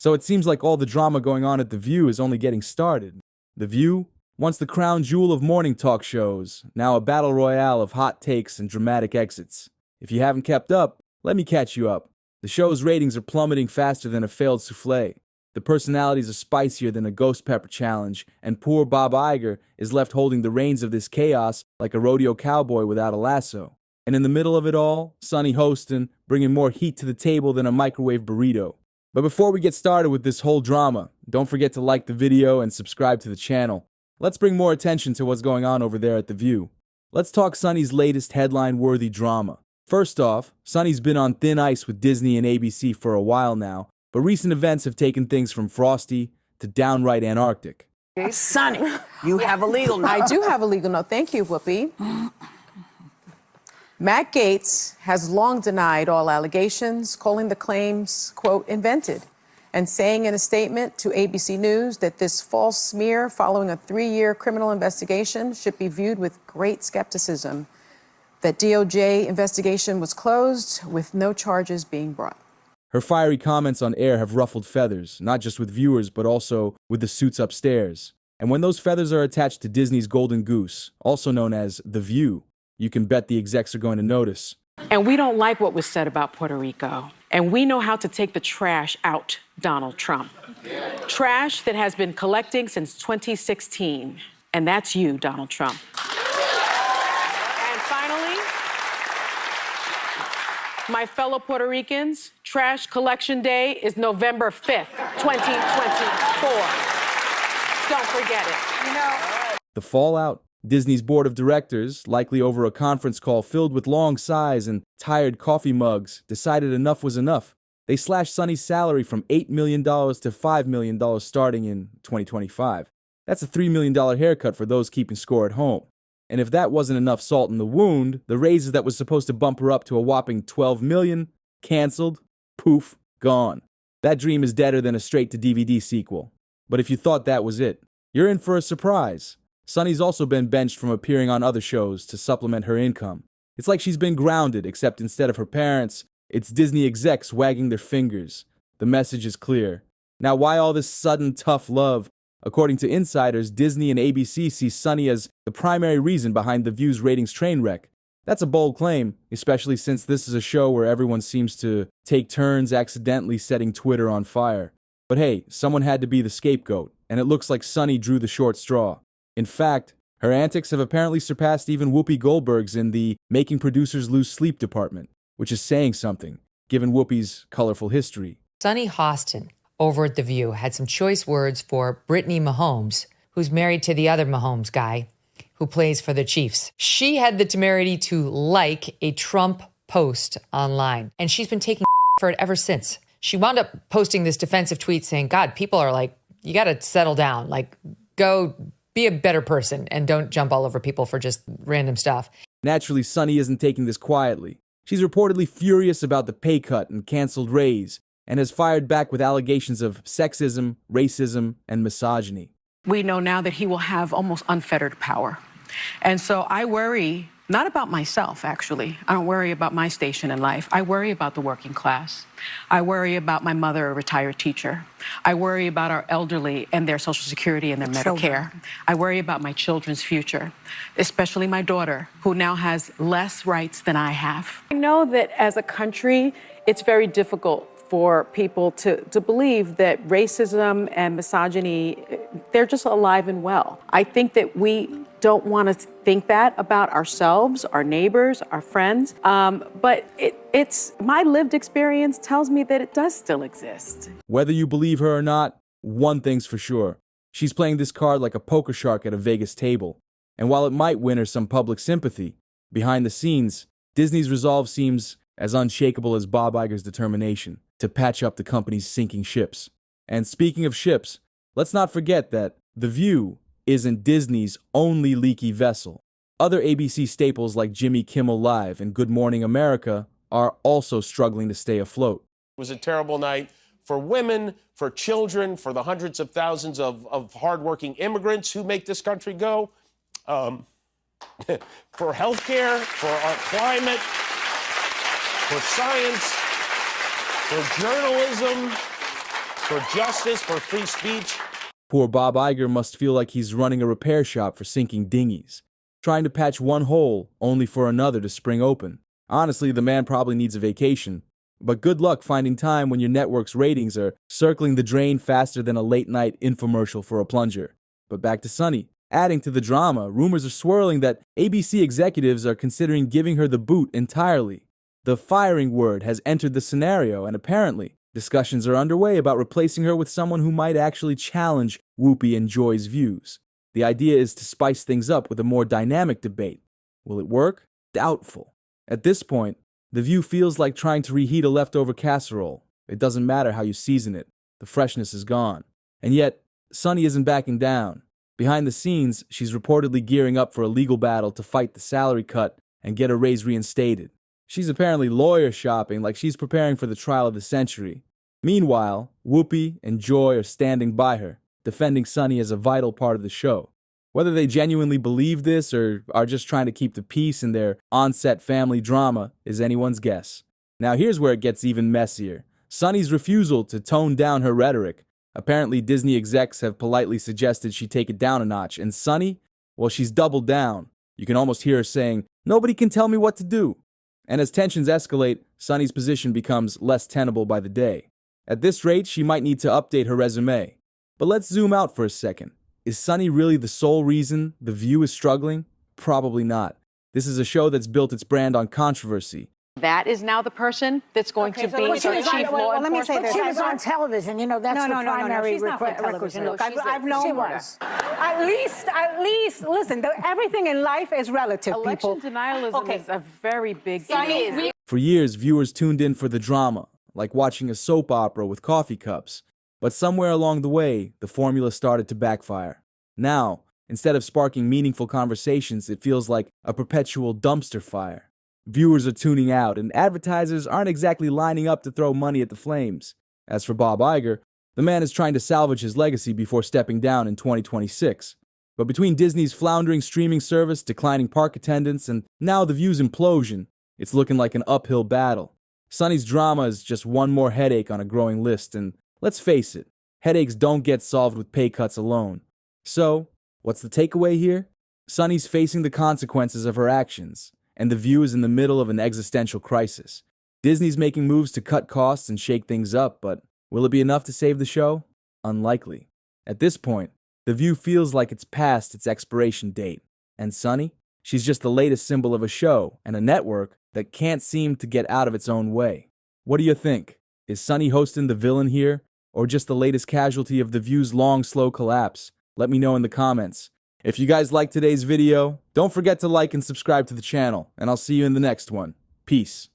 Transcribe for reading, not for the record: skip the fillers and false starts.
So it seems like all the drama going on at The View is only getting started. The View, once the crown jewel of morning talk shows, now a battle royale of hot takes and dramatic exits. If you haven't kept up, let me catch you up. The show's ratings are plummeting faster than a failed souffle. The personalities are spicier than a ghost pepper challenge, and poor Bob Iger is left holding the reins of this chaos like a rodeo cowboy without a lasso. And in the middle of it all, Sunny Hostin, bringing more heat to the table than a microwave burrito. But before we get started with this whole drama, don't forget to like the video and subscribe to the channel. Let's bring more attention to what's going on over there at The View. Let's talk Sunny's latest headline-worthy drama. First off, Sunny's been on thin ice with Disney and ABC for a while now, but recent events have taken things from frosty to downright Antarctic. Sunny, you have a legal note. I do have a legal note. Thank you, Whoopi. Matt Gaetz has long denied all allegations, calling the claims, quote, invented, and saying in a statement to ABC News that this false smear following a 3-year criminal investigation should be viewed with great skepticism. That DOJ investigation was closed with no charges being brought. Her fiery comments on air have ruffled feathers, not just with viewers, but also with the suits upstairs. And when those feathers are attached to Disney's Golden Goose, also known as The View, you can bet the execs are going to notice. And we don't like what was said about Puerto Rico. And we know how to take the trash out, Donald Trump. Trash that has been collecting since 2016. And that's you, Donald Trump. And finally, my fellow Puerto Ricans, Trash Collection Day is November 5th, 2024. Don't forget it. The fallout? Disney's board of directors, likely over a conference call filled with long sighs and tired coffee mugs, decided enough was enough. They slashed Sunny's salary from $8 million to $5 million starting in 2025. That's a $3 million haircut for those keeping score at home. And if that wasn't enough salt in the wound, the raises that was supposed to bump her up to a whopping $12 million, canceled, poof, gone. That dream is deader than a straight-to-DVD sequel. But if you thought that was it, you're in for a surprise. Sunny's also been benched from appearing on other shows to supplement her income. It's like she's been grounded, except instead of her parents, it's Disney execs wagging their fingers. The message is clear. Now, why all this sudden tough love? According to insiders, Disney and ABC see Sunny as the primary reason behind The View's ratings train wreck. That's a bold claim, especially since this is a show where everyone seems to take turns accidentally setting Twitter on fire. But hey, someone had to be the scapegoat, and it looks like Sunny drew the short straw. In fact, her antics have apparently surpassed even Whoopi Goldberg's in the Making Producers Lose Sleep department, which is saying something, given Whoopi's colorful history. Sunny Hostin over at The View had some choice words for Brittany Mahomes, who's married to the other Mahomes guy who plays for the Chiefs. She had the temerity to like a Trump post online, and she's been taking for it ever since. She wound up posting this defensive tweet saying, God, people are like, you got to settle down, like, go be a better person and don't jump all over people for just random stuff. Naturally, Sunny isn't taking this quietly. She's reportedly furious about the pay cut and canceled raise, and has fired back with allegations of sexism, racism, and misogyny. We know now that he will have almost unfettered power. And so I worry, not about myself, actually. I don't worry about my station in life. I worry about the working class. I worry about my mother, a retired teacher. I worry about our elderly and their Social Security and their Medicare. I worry about my children's future, especially my daughter, who now has less rights than I have. I know that as a country, it's very difficult for people to believe that racism and misogyny, they're just alive and well. I think that we don't want to think that about ourselves, our neighbors, our friends, but it's my lived experience tells me that it does still exist. Whether you believe her or not, one thing's for sure. She's playing this card like a poker shark at a Vegas table. And while it might win her some public sympathy, behind the scenes, Disney's resolve seems as unshakable as Bob Iger's determination to patch up the company's sinking ships. And speaking of ships, let's not forget that The View isn't Disney's only leaky vessel. Other ABC staples like Jimmy Kimmel Live and Good Morning America are also struggling to stay afloat. It was a terrible night for women, for children, for the hundreds of thousands of hardworking immigrants who make this country go, for healthcare, for our climate, for science, for journalism, for justice, for free speech. Poor Bob Iger must feel like he's running a repair shop for sinking dinghies, trying to patch one hole only for another to spring open. Honestly, the man probably needs a vacation. But good luck finding time when your network's ratings are circling the drain faster than a late-night infomercial for a plunger. But back to Sunny. Adding to the drama, rumors are swirling that ABC executives are considering giving her the boot entirely. The firing word has entered the scenario, and apparently, discussions are underway about replacing her with someone who might actually challenge Whoopi and Joy's views. The idea is to spice things up with a more dynamic debate. Will it work? Doubtful. At this point, The View feels like trying to reheat a leftover casserole. It doesn't matter how you season it. The freshness is gone. And yet, Sunny isn't backing down. Behind the scenes, she's reportedly gearing up for a legal battle to fight the salary cut and get her raise reinstated. She's apparently lawyer shopping like she's preparing for the trial of the century. Meanwhile, Whoopi and Joy are standing by her, defending Sunny as a vital part of the show. Whether they genuinely believe this or are just trying to keep the peace in their on-set family drama is anyone's guess. Now here's where it gets even messier. Sunny's refusal to tone down her rhetoric. Apparently Disney execs have politely suggested she take it down a notch, and Sunny, well, she's doubled down. You can almost hear her saying, "Nobody can tell me what to do." And as tensions escalate, Sunny's position becomes less tenable by the day. At this rate, she might need to update her resume. But let's zoom out for a second. Is Sunny really the sole reason The View is struggling? Probably not. This is a show that's built its brand on controversy. That is now the person that's going to be the chief law Let me say enforcement. this. She was on television. You know, that's the primary She's not for requisite. television. Look, She's I've known she her. was. At least, listen, everything in life is relative, Election people. denialism is a very big deal. For years, viewers tuned in for the drama, like watching a soap opera with coffee cups. But somewhere along the way, the formula started to backfire. Now, instead of sparking meaningful conversations, it feels like a perpetual dumpster fire. Viewers are tuning out, and advertisers aren't exactly lining up to throw money at the flames. As for Bob Iger, the man is trying to salvage his legacy before stepping down in 2026. But between Disney's floundering streaming service, declining park attendance, and now The View's implosion, it's looking like an uphill battle. Sunny's drama is just one more headache on a growing list, and let's face it, headaches don't get solved with pay cuts alone. So, what's the takeaway here? Sunny's facing the consequences of her actions, and The View is in the middle of an existential crisis. Disney's making moves to cut costs and shake things up, but will it be enough to save the show? Unlikely. At this point, The View feels like it's past its expiration date. And Sunny? She's just the latest symbol of a show and a network that can't seem to get out of its own way. What do you think? Is Sunny Hostin the villain here, or just the latest casualty of The View's long, slow collapse? Let me know in the comments. If you guys liked today's video, don't forget to like and subscribe to the channel, and I'll see you in the next one. Peace.